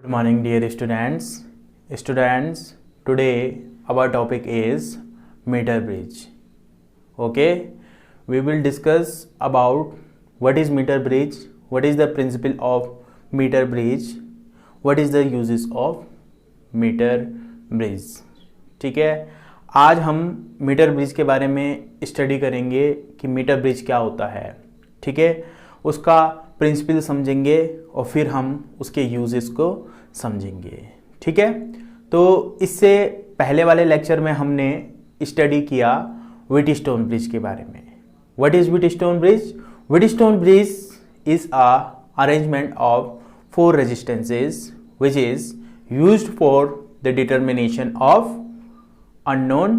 Good morning, dear students. Students, today our topic is meter bridge. Okay, we will discuss about what is meter bridge, what is the principle of meter bridge, what is the uses of meter bridge. ठीक है, आज हम metre bridge के बारे में study करेंगे कि metre bridge क्या होता है. ठीक है, उसका प्रिंसिपल समझेंगे और फिर हम उसके यूजेस को समझेंगे. ठीक है, तो इससे पहले वाले लेक्चर में हमने स्टडी किया व्हीटस्टोन ब्रिज के बारे में. What is Wheatstone bridge? Wheatstone bridge is a arrangement of 4 resistances which is used for the determination of unknown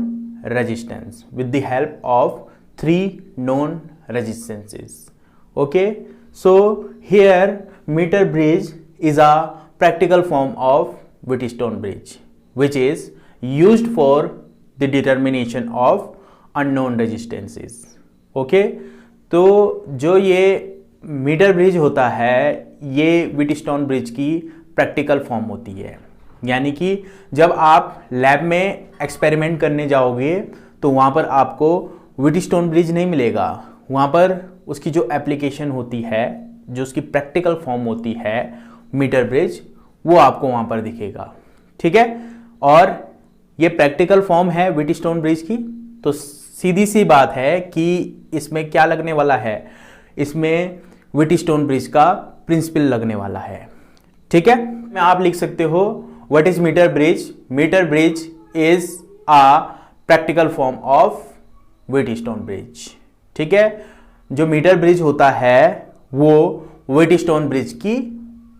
resistance with the help of 3 known resistances. Okay, so here meter bridge is a practical form of Wheatstone bridge which is used for the determination of unknown resistances. Okay, तो जो ये metre bridge होता है ये Wheatstone bridge की practical form होती है. यानी कि जब आप लैब में एक्सपेरिमेंट करने जाओगे तो वहाँ पर आपको व्हीटस्टोन ब्रिज नहीं मिलेगा. वहाँ पर उसकी जो एप्लीकेशन होती है, जो उसकी प्रैक्टिकल फॉर्म होती है मीटर ब्रिज, वो आपको वहाँ पर दिखेगा. ठीक है, और ये प्रैक्टिकल फॉर्म है व्हीटस्टोन ब्रिज की. तो सीधी सी बात है कि इसमें क्या लगने वाला है, इसमें व्हीटस्टोन ब्रिज का प्रिंसिपल लगने वाला है. ठीक है, में आप लिख सकते हो what is metre bridge. Metre bridge is a practical form of Wheatstone bridge. ठीक है, जो मीटर ब्रिज होता है वो व्हीटस्टोन ब्रिज की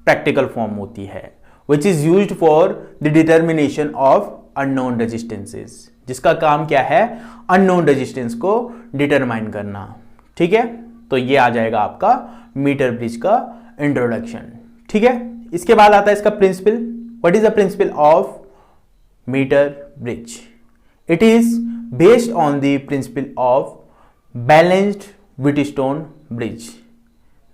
प्रैक्टिकल फॉर्म होती है which is used for the determination of unknown resistances. जिसका काम क्या है, अननोन रेजिस्टेंस को डिटरमाइन करना. ठीक है, तो ये आ जाएगा आपका मीटर ब्रिज का इंट्रोडक्शन. ठीक है, इसके बाद आता है इसका principle. What is the principle of metre bridge? It is based on the principle of balanced Wheatstone bridge.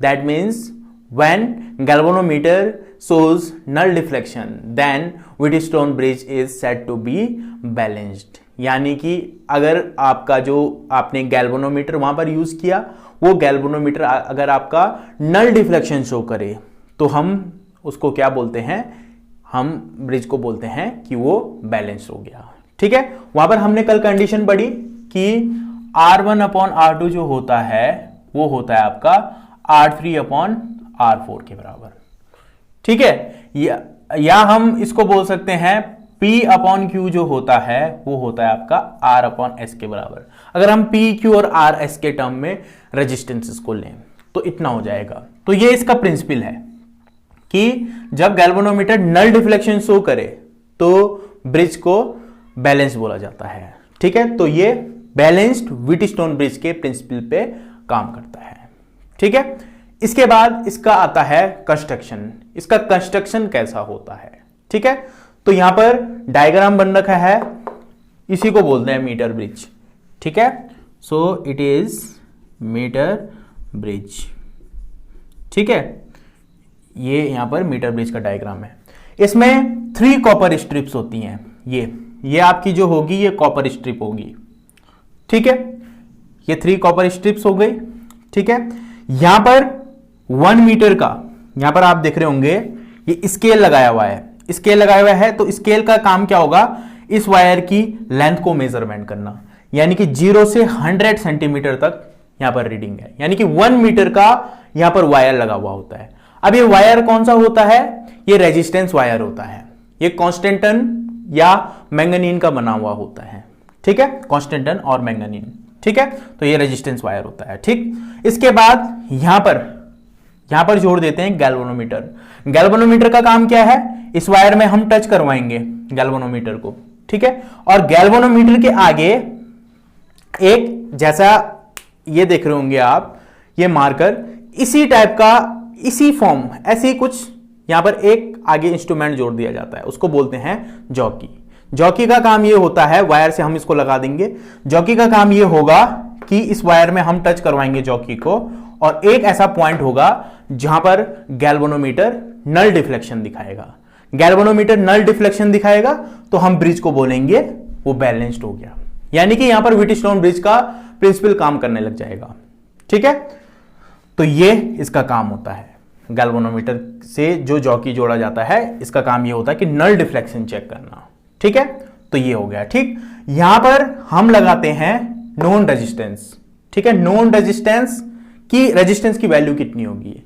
That means when galvanometer shows null deflection then Wheatstone bridge is said to be balanced. यानी कि अगर आपका जो आपने galvanometer वहां पर use किया, वो गैल्वेनोमीटर अगर आपका नल डिफ्लेक्शन शो करे तो हम उसको क्या बोलते हैं, हम ब्रिज को बोलते हैं कि वो बैलेंस हो गया. ठीक है, वहां पर हमने कल कंडीशन पढ़ी कि R1/R2 जो होता है वो होता है आपका R3/R4 के बराबर. ठीक है, या हम इसको बोल सकते हैं P/Q जो होता है वो होता है आपका R/S के बराबर. अगर हम P, Q और RS के टर्म में रेजिस्टेंसेस को लें तो इतना हो जाएगा. तो ये इसका प्रिंसिपल है कि जब गैल्वेनोमीटर नल डिफ्लेक्शन शो करे तो ब्रिज को बैलेंस बोला जाता है. ठीक है, तो ये बैलेंस्ड व्हीटस्टोन ब्रिज के प्रिंसिपल पे काम करता है. ठीक है, इसके बाद इसका आता है कंस्ट्रक्शन. इसका कंस्ट्रक्शन कैसा होता है? ठीक है, तो यहां पर डायग्राम बन रखा है, इसी को बोलते हैं मीटर ब्रिज. ठीक है, so it is metre bridge. ठीक है, ये यहां पर मीटर ब्रिज का डायग्राम है. इसमें 3 कॉपर स्ट्रिप्स होती हैं. ये आपकी जो होगी ये कॉपर स्ट्रिप होगी. ठीक है, ये 3 कॉपर स्ट्रिप्स हो गई. ठीक है, यहां पर 1 मीटर का, यहां पर आप देख रहे होंगे ये स्केल लगाया हुआ है. स्केल लगाया हुआ है तो स्केल का काम क्या होगा, इस वायर की लेंथ को मेजरमेंट करना. यानी कि 0 से 100 सेंटीमीटर तक यहां पर रीडिंग है. यानी कि 1 मीटर का यहां पर वायर लगा हुआ होता है. अब ये वायर कौन सा होता है, ये रेजिस्टेंस वायर होता है. ये कांस्टेंटन या मैंगनीन का बना हुआ होता है. ठीक है, कांस्टेंटन और मैंगनीन. ठीक है, तो ये रेजिस्टेंस वायर होता है. ठीक, इसके बाद यहां पर जोड़ देते हैं गैल्वेनोमीटर. गैल्वेनोमीटर का काम क्या है, इस वायर में हम टच करवाएंगे गैल्वेनोमीटर को. ठीक है, और गैल्वेनोमीटर के आगे एक, जैसा ये देख रहे होंगे आप, ये मार्कर इसी टाइप का, इसी फॉर्म, ऐसी कुछ यहां पर एक आगे इंस्ट्रूमेंट जोड़ दिया जाता है, उसको बोलते हैं जॉकी. जॉकी का काम ये होता है, वायर से हम इसको लगा देंगे. जॉकी का काम ये होगा कि इस वायर में हम टच करवाएंगे जॉकी को और एक ऐसा पॉइंट होगा जहां पर गैल्वेनोमीटर नल डिफ्लेक्शन दिखाएगा. गैल्वेनोमीटर नल डिफ्लेक्शन दिखाएगा तो हम ब्रिज को बोलेंगे वो बैलेंस्ड हो गया, यानी कि यहां पर व्हीटस्टोन ब्रिज का प्रिंसिपल काम करने लग जाएगा। ठीक है, तो ये इसका काम होता है, गैल्वेनोमीटर से जो जॉकी जोड़ा जाता है इसका काम ये होता है कि नल डिफ्लेक्शन चेक करना। ठीक है, तो ये हो गया। ठीक, यहां पर हम लगाते हैं नोन रेजिस्टेंस। ठीक है, नोन रेजिस्टेंस की वैल्यू कितनी होगी,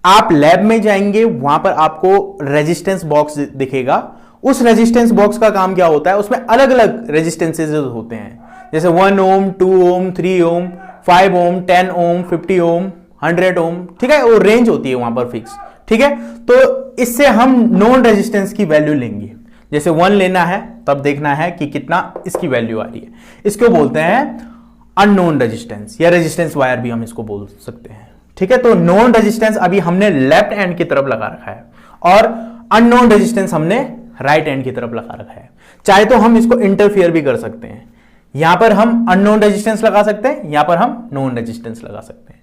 आप लैब में जाएंगे, वहां पर आपको रेजिस्टेंस बॉक्स दिखेगा। उस रेजिस्टेंस बॉक्स का काम क्या होता है, उसमें अलग अलग रेजिस्टेंसेज होते हैं, जैसे 1 ओम, 2 ओम, 3 ओम, 5 ओम, 10 ओम, 50 ओम, 100 ओम। ठीक है, वो रेंज होती है वहां पर फिक्स। ठीक है, तो इससे हम नॉन रेजिस्टेंस की वैल्यू लेंगे। जैसे 1 लेना है तब देखना है कि कितना इसकी वैल्यू आ रही है, इसको बोलते हैं अननोन रेजिस्टेंस, या रेजिस्टेंस वायर भी हम इसको बोल सकते हैं। ठीक है, तो नॉन रेजिस्टेंस अभी हमने लेफ्ट एंड की तरफ लगा रखा है और अननोन रेजिस्टेंस हमने राइट एंड की तरफ लगा रखा है। चाहे तो हम इसको इंटरफियर भी कर सकते हैं, यहां पर हम अननोन रेजिस्टेंस लगा सकते हैं, यहां पर हम नॉन रेजिस्टेंस लगा सकते हैं।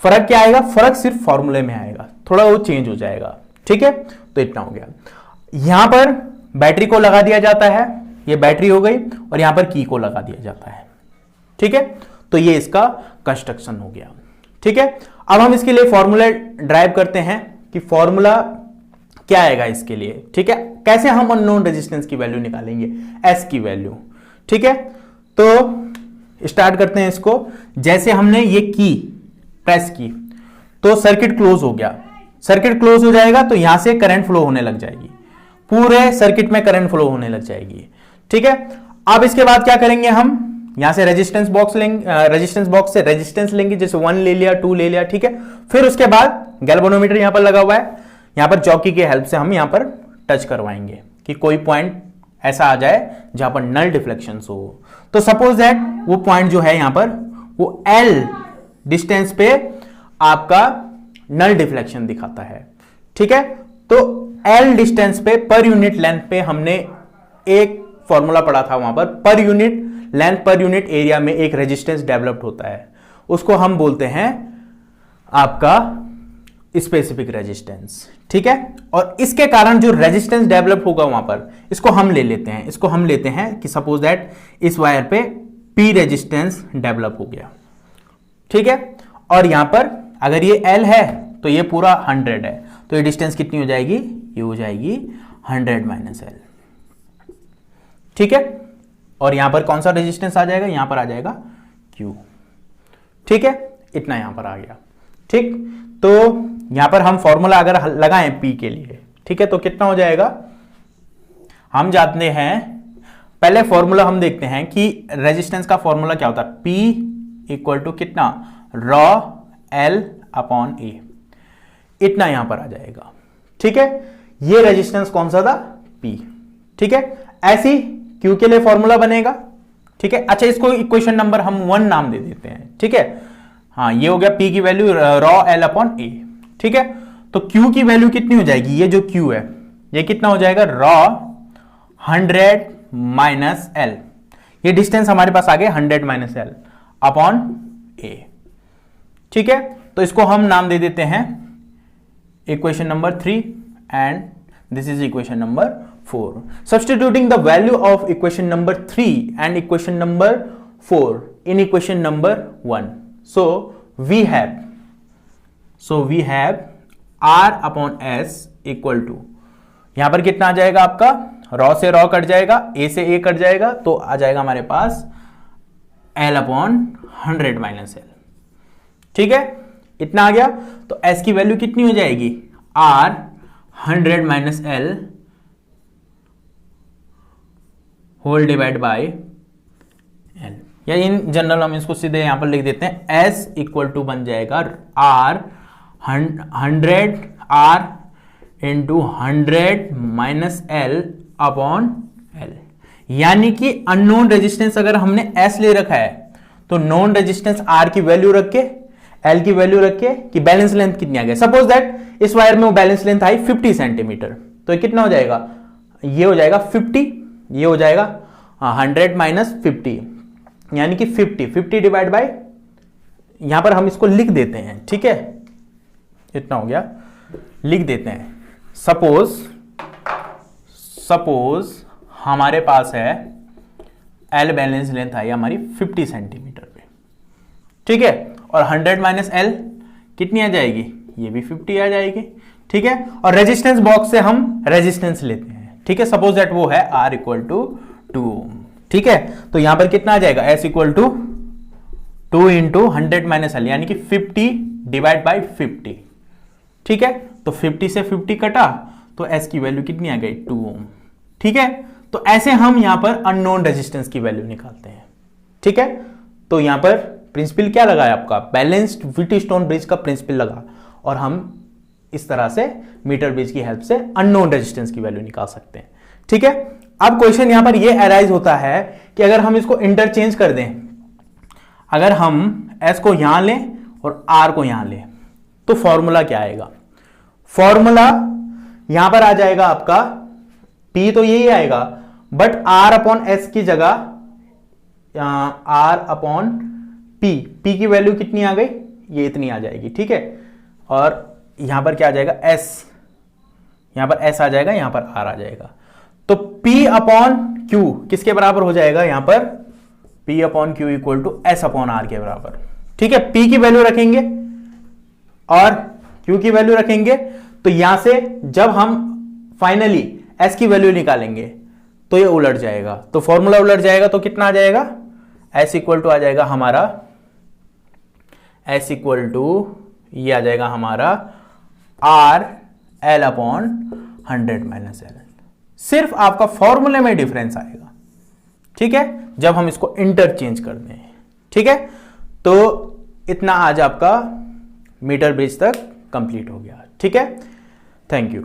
फर्क क्या आएगा, फर्क सिर्फ फॉर्मूले में आएगा, थोड़ा वो चेंज हो जाएगा। ठीक है, तो इतना हो गया। यहां पर बैटरी को लगा दिया जाता है, ये बैटरी हो गई, और यहां पर की को लगा दिया जाता है। ठीक है, तो ये इसका कंस्ट्रक्शन हो गया। ठीक है, अब हम इसके लिए फॉर्मूला ड्राइव करते हैं कि फॉर्मूला क्या आएगा इसके लिए। ठीक है, कैसे हम अननोन रेजिस्टेंस की वैल्यू निकालेंगे, एस की वैल्यू। ठीक है, तो स्टार्ट करते हैं इसको। जैसे हमने ये की प्रेस की तो सर्किट क्लोज हो गया, सर्किट क्लोज हो जाएगा तो यहां से करंट फ्लो होने लग जाएगी, पूरे सर्किट में करंट फ्लो होने लग जाएगी। ठीक है, अब इसके बाद क्या करेंगे, हम यहां से रेजिस्टेंस बॉक्स लेंगे, रेजिस्टेंस बॉक्स से रेजिस्टेंस लेंगे, जैसे 1 ले लिया, 2 ले लिया। ठीक है, फिर उसके बाद गैल्वेनोमीटर यहां पर लगा हुआ है, यहां पर चौकी की हेल्प से हम यहां पर टच करवाएंगे कि कोई पॉइंट ऐसा आ जाए जहां पर नल डिफ्लेक्शन हो। तो सपोज दैट वो पॉइंट जो है यहां पर वो L डिस्टेंस पे आपका नल डिफ्लेक्शन दिखाता है। ठीक है, तो L डिस्टेंस पे पर यूनिट लेंथ पे हमने एक फॉर्मूला पढ़ा था, वहां per unit length per unit area में एक रेजिस्टेंस डेवलप्ड होता है, उसको हम बोलते हैं आपका स्पेसिफिक रेजिस्टेंस। ठीक है, और इसके कारण जो रेजिस्टेंस डेवलप होगा वहां पर, इसको हम ले लेते हैं, इसको हम लेते हैं कि सपोज दैट इस वायर पे P रेजिस्टेंस डेवलप हो गया। ठीक है, और यहां पर अगर ये L है तो ये पूरा 100 है, तो ये डिस्टेंस कितनी हो जाएगी, ये हो जाएगी 100 - L। ठीक है, और यहां पर कौन सा रेजिस्टेंस आ जाएगा, यहां पर आ जाएगा Q। ठीक है, इतना यहां पर आ गया। ठीक, तो यहां पर हम फॉर्मूला अगर लगाएं P के लिए, ठीक है, तो कितना हो जाएगा, हम जानते हैं, पहले फॉर्मूला हम देखते हैं कि रेजिस्टेंस का फॉर्मूला क्या होता है, P इक्वल टू कितना, रॉ L/A, इतना यहां पर आ जाएगा। ठीक है, ये रेजिस्टेंस कौन सा था, P। ठीक है, ऐसी Q के लिए फॉर्मूला बनेगा। ठीक है, अच्छा इसको इक्वेशन नंबर हम 1 नाम दे देते हैं। ठीक है, हाँ ये हो गया P की वैल्यू रॉ L/A। ठीक है, तो Q की वैल्यू कितनी हो जाएगी, ये जो Q है ये कितना हो जाएगा, रॉ 100 - L, ये डिस्टेंस हमारे पास आ गया 100 - L अपॉन A। ठीक है, तो इसको हम नाम दे देते हैं equation number 3 and this is equation number 4. Substituting the value of equation number 3 and equation number 4 in equation number 1. So we have R/S equal to, यहां पर कितना आ जाएगा आपका, रॉ से रॉ कट जाएगा, ए से ए कट जाएगा, तो आ जाएगा हमारे पास L/100 - L। ठीक है, इतना आ गया, तो S की वैल्यू कितनी हो जाएगी, R 100 - L whole divide by L, या इन जनरल हम इसको सीधे यहां पर लिख देते हैं, S इक्वल टू बन जाएगा R 100 R into 100 - L upon L। यानी कि अननोन रेजिस्टेंस अगर हमने S ले रखा है तो नॉन रेजिस्टेंस R की वैल्यू रख के, L की वैल्यू रख के कि बैलेंस लेंथ कितनी आ गया, सपोज दैट इस वायर में वो बैलेंस लेंथ आई 50 सेंटीमीटर, तो कितना हो जाएगा, ये हो जाएगा 50, ये हो जाएगा 100 - 50, यानी कि 50 डिवाइड बाय, यहां पर हम इसको लिख देते हैं। ठीक है, इतना हो गया, लिख देते हैं, सपोज सपोज हमारे पास है L बैलेंस लेंथ आई हमारी 50 सेंटीमीटर पे, ठीक है, और 100 माइनस L कितनी आ जाएगी, ये भी 50 आ जाएगी, ठीक है। और रेजिस्टेंस बॉक्स से हम रेजिस्टेंस लेते हैं, ठीक है, सपोज दैट वो है R इक्वल टू 2 ओम, ठीक है। तो यहां पर कितना आ जाएगा, S equal to 2 into 100 minus L, यानी कि 50 डिवाइड बाई 50, ठीक है। तो 50 से 50 कटा तो S की वैल्यू कितनी आ गई, 2 ओम, ठीक है। तो ऐसे हम यहां पर अननोन रेजिस्टेंस की वैल्यू निकालते हैं, ठीक है। तो यहां पर प्रिंसिपल क्या लगा है आपका, बैलेंस्ड व्हीटस्टोन ब्रिज का प्रिंसिपल लगा, और हम इस तरह से मीटर ब्रिज की हेल्प से अननोन रेजिस्टेंस की वैल्यू निकाल सकते हैं, ठीक है। अब क्वेश्चन यहां पर यह अराइज होता है कि अगर हम इसको इंटरचेंज कर दें, अगर हम S को यहां लें और R को यहां लें, तो फॉर्मूला क्या आएगा, फॉर्मूला यहां पर आ जाएगा आपका P तो यही आएगा, बट R अपॉन S की जगह R अपॉन P की वैल्यू कितनी आ गई, ये इतनी आ जाएगी, ठीक है। और यहां पर क्या आ जाएगा, S, यहां पर S आ जाएगा, यहां पर R आ जाएगा। तो P अपॉन Q किसके बराबर हो जाएगा, यहां पर P upon Q equal to S upon R के बराबर, ठीक है। P की वैल्यू रखेंगे और Q की वैल्यू रखेंगे, तो यहां से जब हम फाइनली S की वैल्यू निकालेंगे तो ये उलट जाएगा, तो फॉर्मूला उलट जाएगा, तो कितना आ जाएगा, S इक्वल टू आ जाएगा हमारा, S इक्वल टू ये आ जाएगा हमारा R L upon 100 minus L। सिर्फ आपका फॉर्मूले में डिफरेंस आएगा, ठीक है, जब हम इसको इंटरचेंज कर दें, ठीक है। तो इतना आज आपका मीटर ब्रिज तक कंप्लीट हो गया, ठीक है। Thank you.